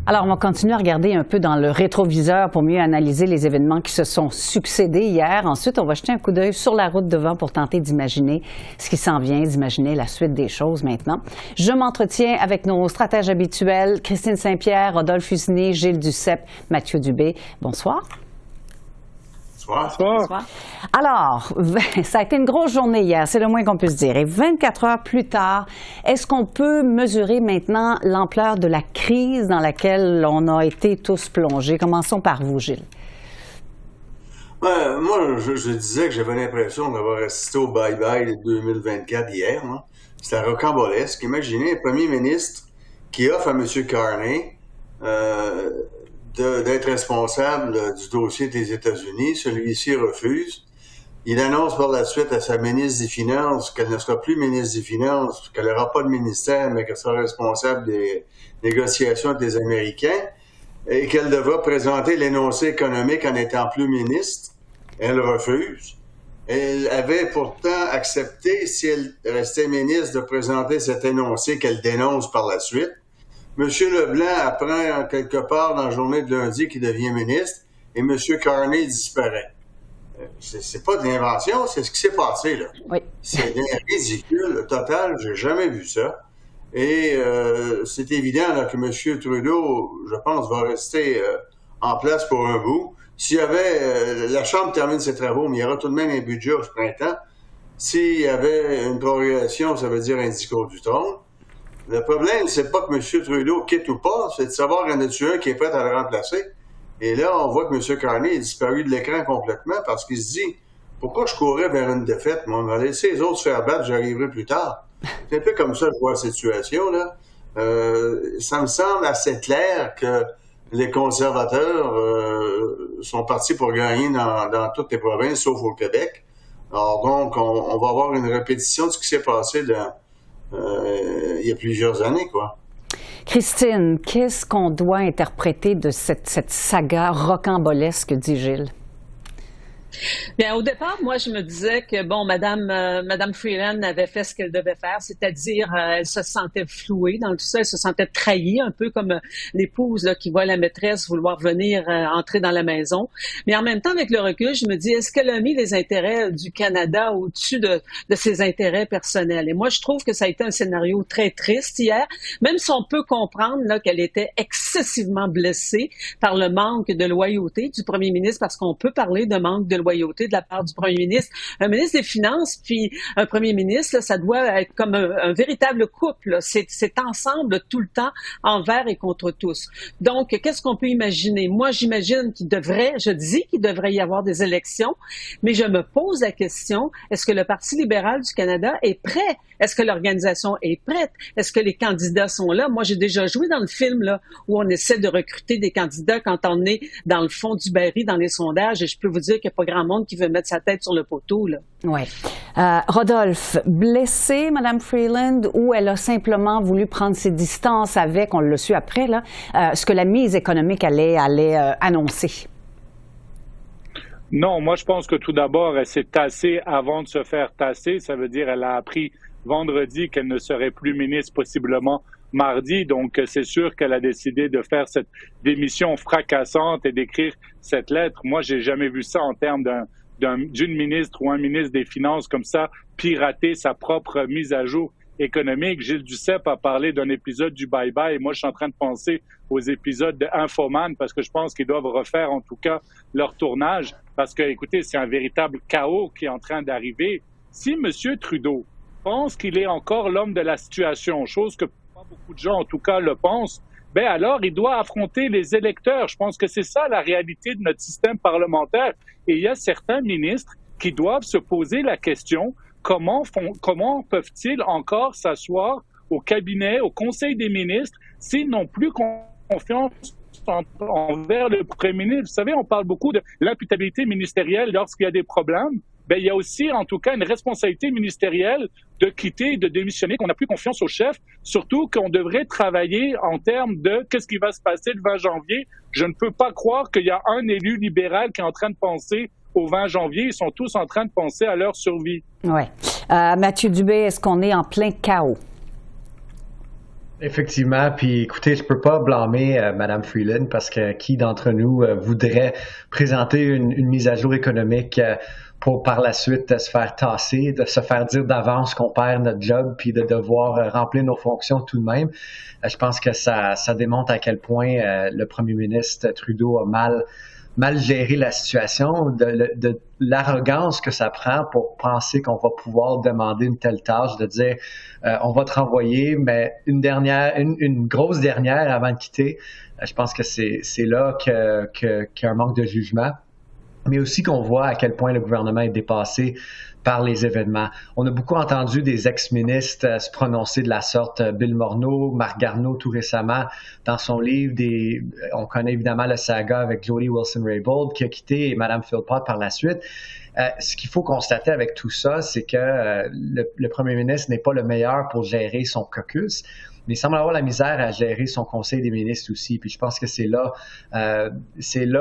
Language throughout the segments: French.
Alors, on va continuer à regarder un peu dans le rétroviseur pour mieux analyser les événements qui se sont succédés hier. Ensuite, on va jeter un coup d'œil sur la route devant pour tenter d'imaginer ce qui s'en vient, d'imaginer la suite des choses maintenant. Je m'entretiens avec nos stratèges habituels, Christine Saint-Pierre, Rodolphe Husinet, Gilles Duceppe, Mathieu Dubé. Bonsoir. Bonsoir. Alors, ça a été une grosse journée hier, c'est le moins qu'on puisse dire. Et 24 heures plus tard, est-ce qu'on peut mesurer maintenant l'ampleur de la crise dans laquelle on a été tous plongés? Commençons par vous, Gilles. Moi, je disais que j'avais l'impression d'avoir assisté au bye-bye de 2024 hier. C'était rocambolesque. Imaginez un premier ministre qui offre à M. Carney d'être responsable du dossier des États-Unis. Celui-ci refuse. Il annonce par la suite à sa ministre des Finances qu'elle ne sera plus ministre des Finances, qu'elle n'aura pas de ministère, mais qu'elle sera responsable des négociations avec les Américains et qu'elle devra présenter l'énoncé économique en étant plus ministre. Elle refuse. Elle avait pourtant accepté, si elle restait ministre, de présenter cet énoncé qu'elle dénonce par la suite. M. Leblanc apprend quelque part dans la journée de lundi qu'il devient ministre et M. Carney disparaît. C'est pas de l'invention, c'est ce qui s'est passé, là. Oui. C'est ridicule, total, j'ai jamais vu ça. Et c'est évident là, que M. Trudeau, je pense, va rester en place pour un bout. S'il y avait... la Chambre termine ses travaux, mais il y aura tout de même un budget au printemps. S'il y avait une prorogation, ça veut dire un discours du trône. Le problème, c'est pas que M. Trudeau quitte ou pas, c'est de savoir qu'il y en a-tu un qui est prêt à le remplacer. Et là, on voit que M. Carney est disparu de l'écran complètement parce qu'il se dit « Pourquoi je courais vers une défaite? Moi, on va laisser les autres se faire battre, j'arriverai plus tard. » C'est un peu comme ça que je vois la situation, là. Ça me semble assez clair que les conservateurs sont partis pour gagner dans toutes les provinces, sauf au Québec. Alors donc, on va avoir une répétition de ce qui s'est passé il y a plusieurs années, quoi. Christine, qu'est-ce qu'on doit interpréter de cette saga rocambolesque, dit Gilles? Bien, au départ, moi, je me disais que, bon, Madame Freeland avait fait ce qu'elle devait faire, c'est-à-dire, elle se sentait flouée dans tout ça, elle se sentait trahie, un peu comme l'épouse là, qui voit la maîtresse vouloir venir entrer dans la maison. Mais en même temps, avec le recul, je me dis, est-ce qu'elle a mis les intérêts du Canada au-dessus de ses intérêts personnels? Et moi, je trouve que ça a été un scénario très triste hier, même si on peut comprendre là, qu'elle était excessivement blessée par le manque de loyauté du premier ministre, parce qu'on peut parler de manque de loyauté de la part du premier ministre. Un ministre des Finances puis un premier ministre, là, ça doit être comme un véritable couple. C'est ensemble tout le temps, envers et contre tous. Donc, qu'est-ce qu'on peut imaginer? Moi, j'imagine je dis qu'il devrait y avoir des élections, mais je me pose la question, est-ce que le Parti libéral du Canada est prêt? Est-ce que l'organisation est prête? Est-ce que les candidats sont là? Moi, j'ai déjà joué dans le film là, où on essaie de recruter des candidats quand on est dans le fond du baril, dans les sondages, et je peux vous dire qu'il n'y a pas grand monde qui veut mettre sa tête sur le poteau, là. Oui. Rodolphe, blessée, Mme Freeland, ou elle a simplement voulu prendre ses distances avec, on l'a su après, là, ce que la mise économique allait annoncer? Non, moi je pense que tout d'abord, elle s'est tassée avant de se faire tasser. Ça veut dire qu'elle a appris vendredi qu'elle ne serait plus ministre, possiblement mardi. Donc, c'est sûr qu'elle a décidé de faire cette démission fracassante et d'écrire cette lettre. Moi, j'ai jamais vu ça en termes d'une ministre ou un ministre des Finances comme ça pirater sa propre mise à jour économique. Gilles Duceppe a parlé d'un épisode du bye-bye. Moi, je suis en train de penser aux épisodes de Infoman parce que je pense qu'ils doivent refaire en tout cas leur tournage parce que, écoutez, c'est un véritable chaos qui est en train d'arriver. Si M. Trudeau pense qu'il est encore l'homme de la situation, chose que pas beaucoup de gens en tout cas le pensent, ben alors il doit affronter les électeurs. Je pense que c'est ça la réalité de notre système parlementaire. Et il y a certains ministres qui doivent se poser la question comment peuvent-ils encore s'asseoir au cabinet, au Conseil des ministres, s'ils n'ont plus confiance envers le Premier ministre? Vous savez, on parle beaucoup de l'imputabilité ministérielle lorsqu'il y a des problèmes. Ben, il y a aussi, en tout cas, une responsabilité ministérielle de quitter, de démissionner, qu'on n'a plus confiance au chef, surtout qu'on devrait travailler en termes de qu'est-ce qui va se passer le 20 janvier. Je ne peux pas croire qu'il y a un élu libéral qui est en train de penser au 20 janvier. Ils sont tous en train de penser à leur survie. Oui. Mathieu Dubé, est-ce qu'on est en plein chaos? Effectivement, puis écoutez, je peux pas blâmer Madame Freeland parce que qui d'entre nous voudrait présenter une mise à jour économique pour par la suite se faire tasser, de se faire dire d'avance qu'on perd notre job puis de devoir remplir nos fonctions tout de même. Je pense que ça démontre à quel point le premier ministre Trudeau a mal gérer la situation, de l'arrogance que ça prend pour penser qu'on va pouvoir demander une telle tâche, de dire on va te renvoyer, mais une grosse dernière avant de quitter. Je pense que c'est là qu'il y a un manque de jugement, mais aussi qu'on voit à quel point le gouvernement est dépassé par les événements. On a beaucoup entendu des ex-ministres se prononcer de la sorte. Bill Morneau, Marc Garneau tout récemment, dans son livre, on connaît évidemment le saga avec Jody Wilson-Raybould qui a quitté et Mme Philpott par la suite. Ce qu'il faut constater avec tout ça, c'est que le premier ministre n'est pas le meilleur pour gérer son caucus, mais il semble avoir la misère à gérer son conseil des ministres aussi. Puis je pense que c'est là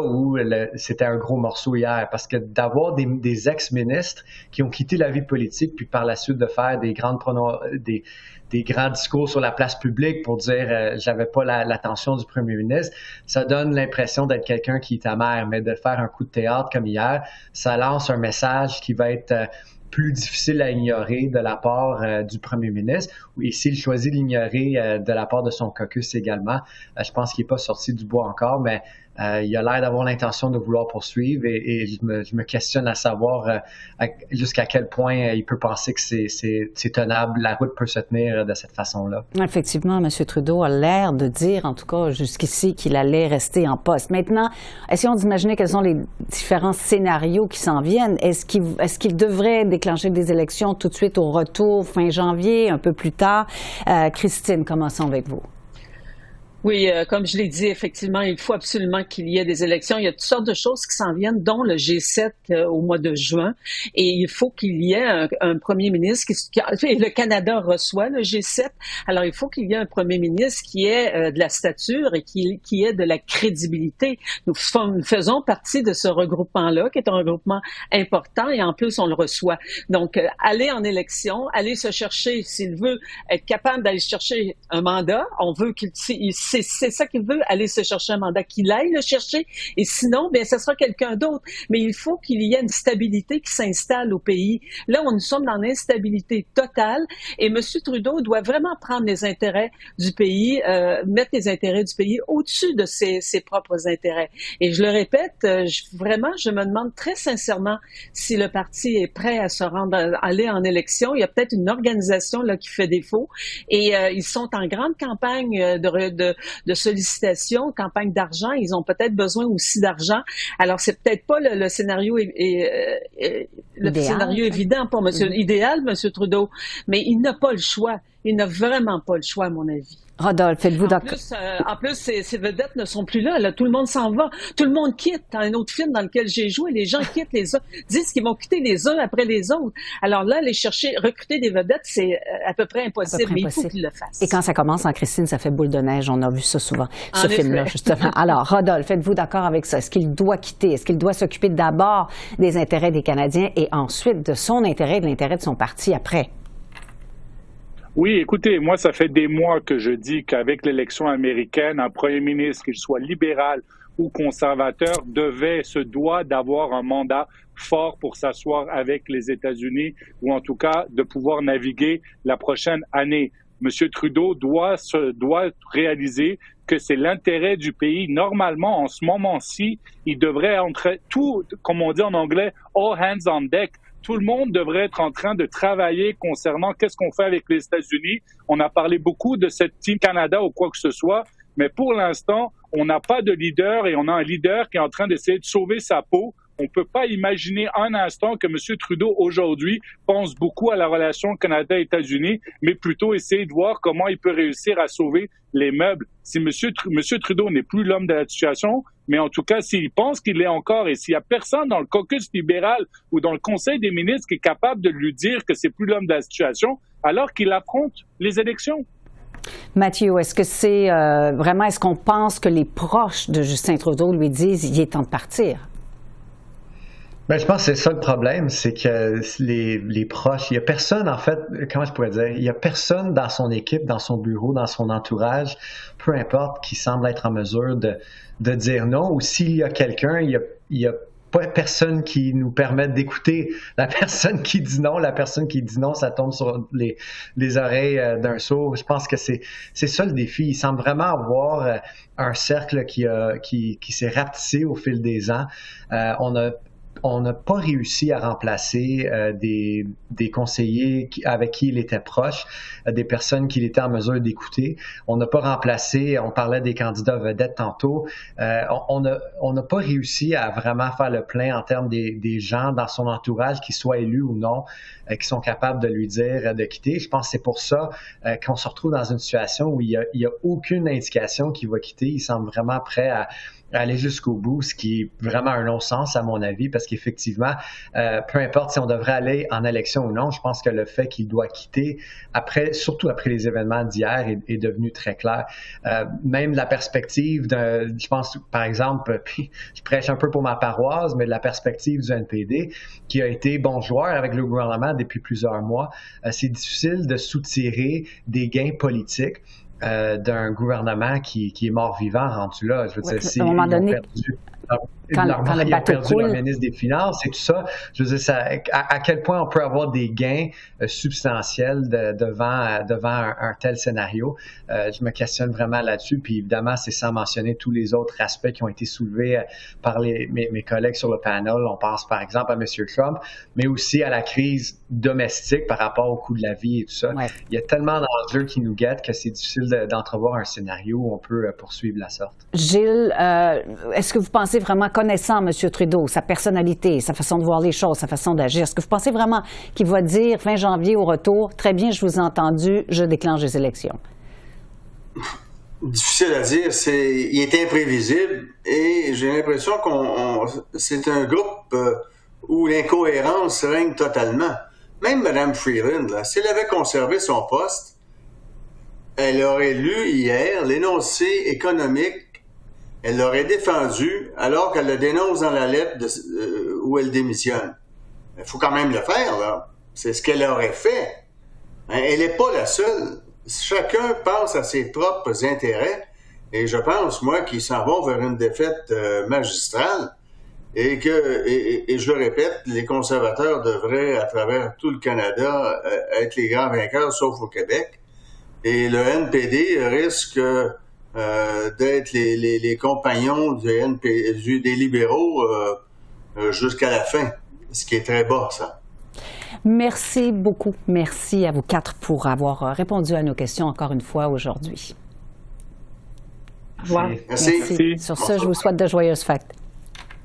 où c'était un gros morceau hier, parce que d'avoir des ex-ministres qui ont quitté la vie politique, puis par la suite de faire des grands discours sur la place publique pour dire j'avais pas l'attention du premier ministre, ça donne l'impression d'être quelqu'un qui est amer, mais de faire un coup de théâtre comme hier, ça lance un message qui va être plus difficile à ignorer de la part du premier ministre. Et s'il choisit de l'ignorer de la part de son caucus également, je pense qu'il n'est pas sorti du bois encore, mais il a l'air d'avoir l'intention de vouloir poursuivre et je me questionne à savoir jusqu'à quel point il peut penser que c'est tenable, la route peut se tenir de cette façon-là. Effectivement, M. Trudeau a l'air de dire, en tout cas jusqu'ici, qu'il allait rester en poste. Maintenant, essayons d'imaginer quels sont les différents scénarios qui s'en viennent. Est-ce qu'il devrait déclencher des élections tout de suite au retour, fin janvier, un peu plus tard? Christine, commençons avec vous. Oui, comme je l'ai dit, effectivement, il faut absolument qu'il y ait des élections. Il y a toutes sortes de choses qui s'en viennent, dont le G7 au mois de juin. Et il faut qu'il y ait un premier ministre le Canada reçoit le G7. Alors, il faut qu'il y ait un premier ministre qui ait de la stature et qui ait de la crédibilité. Nous faisons partie de ce regroupement-là, qui est un regroupement important, et en plus, on le reçoit. Donc, aller en élection, aller se chercher, s'il veut être capable d'aller chercher un mandat, on veut c'est ça qu'il veut, aller se chercher un mandat, qu'il aille le chercher, et sinon, bien, ce sera quelqu'un d'autre. Mais il faut qu'il y ait une stabilité qui s'installe au pays. Là, nous sommes dans l'instabilité totale, et M. Trudeau doit vraiment prendre les intérêts du pays, mettre les intérêts du pays au-dessus de ses propres intérêts. Et je le répète, vraiment, je me demande très sincèrement si le parti est prêt à se aller en élection. Il y a peut-être une organisation là qui fait défaut, et ils sont en grande campagne de sollicitation, campagne d'argent. Ils ont peut-être besoin aussi d'argent. Alors, c'est peut-être pas le scénario scénario évident pour idéal, M. Trudeau, mais il n'a pas le choix. Il n'a vraiment pas le choix, à mon avis. Rodolphe, êtes-vous d'accord? En plus, ces vedettes ne sont plus là. Tout le monde s'en va. Tout le monde quitte. Dans un autre film dans lequel j'ai joué, les gens quittent les uns, disent qu'ils vont quitter les uns après les autres. Alors là, recruter des vedettes, c'est à peu près impossible, mais il faut qu'ils le fassent. Et quand ça commence en Christine, ça fait boule de neige. On a vu ça souvent, ce film-là, justement. Alors, Rodolphe, êtes-vous d'accord avec ça? Est-ce qu'il doit quitter? Est-ce qu'il doit s'occuper d'abord des intérêts des Canadiens et ensuite de son intérêt et de l'intérêt de son parti après? Oui, écoutez, moi, ça fait des mois que je dis qu'avec l'élection américaine, un premier ministre, qu'il soit libéral ou conservateur, se doit d'avoir un mandat fort pour s'asseoir avec les États-Unis ou en tout cas de pouvoir naviguer la prochaine année. Monsieur Trudeau doit réaliser que c'est l'intérêt du pays. Normalement, en ce moment-ci, il devrait entrer tout, comme on dit en anglais, all hands on deck. Tout le monde devrait être en train de travailler concernant qu'est-ce qu'on fait avec les États-Unis. On a parlé beaucoup de cette Team Canada ou quoi que ce soit, mais pour l'instant, on n'a pas de leader et on a un leader qui est en train d'essayer de sauver sa peau. On ne peut pas imaginer un instant que M. Trudeau, aujourd'hui, pense beaucoup à la relation Canada-États-Unis, mais plutôt essayer de voir comment il peut réussir à sauver les meubles. Si M. Trudeau n'est plus l'homme de la situation, mais en tout cas, s'il pense qu'il l'est encore et s'il n'y a personne dans le caucus libéral ou dans le Conseil des ministres qui est capable de lui dire que c'est plus l'homme de la situation, alors qu'il affronte les élections. Mathieu, est-ce que c'est est-ce qu'on pense que les proches de Justin Trudeau lui disent qu'il est temps de partir? Ben, je pense que c'est ça le problème, c'est que les proches, il y a personne, en fait, comment je pourrais dire, il y a personne dans son équipe, dans son bureau, dans son entourage, peu importe, qui semble être en mesure de dire non, ou s'il y a quelqu'un, il y a pas personne qui nous permet d'écouter la personne qui dit non. La personne qui dit non, ça tombe sur les oreilles d'un sourd. Je pense que c'est ça le défi. Il semble vraiment avoir un cercle qui s'est rapetissé au fil des ans. On n'a pas réussi à remplacer des conseillers avec qui il était proche, des personnes qu'il était en mesure d'écouter. On n'a pas remplacé, on parlait des candidats vedettes tantôt, on n'a pas réussi à vraiment faire le plein en termes des gens dans son entourage, qu'ils soient élus ou non, qui sont capables de lui dire de quitter. Je pense que c'est pour ça qu'on se retrouve dans une situation où il y a aucune indication qu'il va quitter. Il semble vraiment prêt à aller jusqu'au bout, ce qui est vraiment un non-sens à mon avis, parce qu'effectivement, peu importe si on devrait aller en élection ou non, je pense que le fait qu'il doit quitter, surtout après les événements d'hier, est devenu très clair. Même la perspective je pense par exemple, puis je prêche un peu pour ma paroisse, mais de la perspective du NPD, qui a été bon joueur avec le gouvernement depuis plusieurs mois, c'est difficile de soutirer des gains politiques d'un gouvernement qui est mort-vivant rendu là. Je veux dire, à un moment donné, ils ont perdu leur ministre des Finances et tout ça. Je veux dire, à quel point on peut avoir des gains substantiels devant un tel scénario. Je me questionne vraiment là-dessus. Puis évidemment, c'est sans mentionner tous les autres aspects qui ont été soulevés par mes collègues sur le panel. On pense par exemple à M. Trump, mais aussi à la crise domestique par rapport au coût de la vie et tout ça. Ouais. Il y a tellement d'enjeux qui nous guettent que c'est difficile d'entrevoir un scénario où on peut poursuivre la sorte. Gilles, est-ce que vous pensez vraiment, connaissant M. Trudeau, sa personnalité, sa façon de voir les choses, sa façon d'agir, est-ce que vous pensez vraiment qu'il va dire fin janvier au retour, très bien, je vous ai entendu, je déclenche les élections? Difficile à dire, il est imprévisible et j'ai l'impression c'est un groupe où l'incohérence règne totalement. Même Mme Freeland, là, si elle avait conservé son poste, elle aurait lu hier l'énoncé économique, elle l'aurait défendu alors qu'elle le dénonce dans la lettre où elle démissionne. Il faut quand même le faire, là. C'est ce qu'elle aurait fait. Elle n'est pas la seule. Chacun pense à ses propres intérêts et je pense, moi, qu'ils s'en vont vers une défaite magistrale et je le répète, les conservateurs devraient, à travers tout le Canada, être les grands vainqueurs, sauf au Québec. Et le NPD risque d'être les compagnons des libéraux jusqu'à la fin, ce qui est très bas, ça. Merci beaucoup. Merci à vous quatre pour avoir répondu à nos questions encore une fois aujourd'hui. Au revoir. Merci. Sur ce, je vous souhaite de joyeuses fêtes.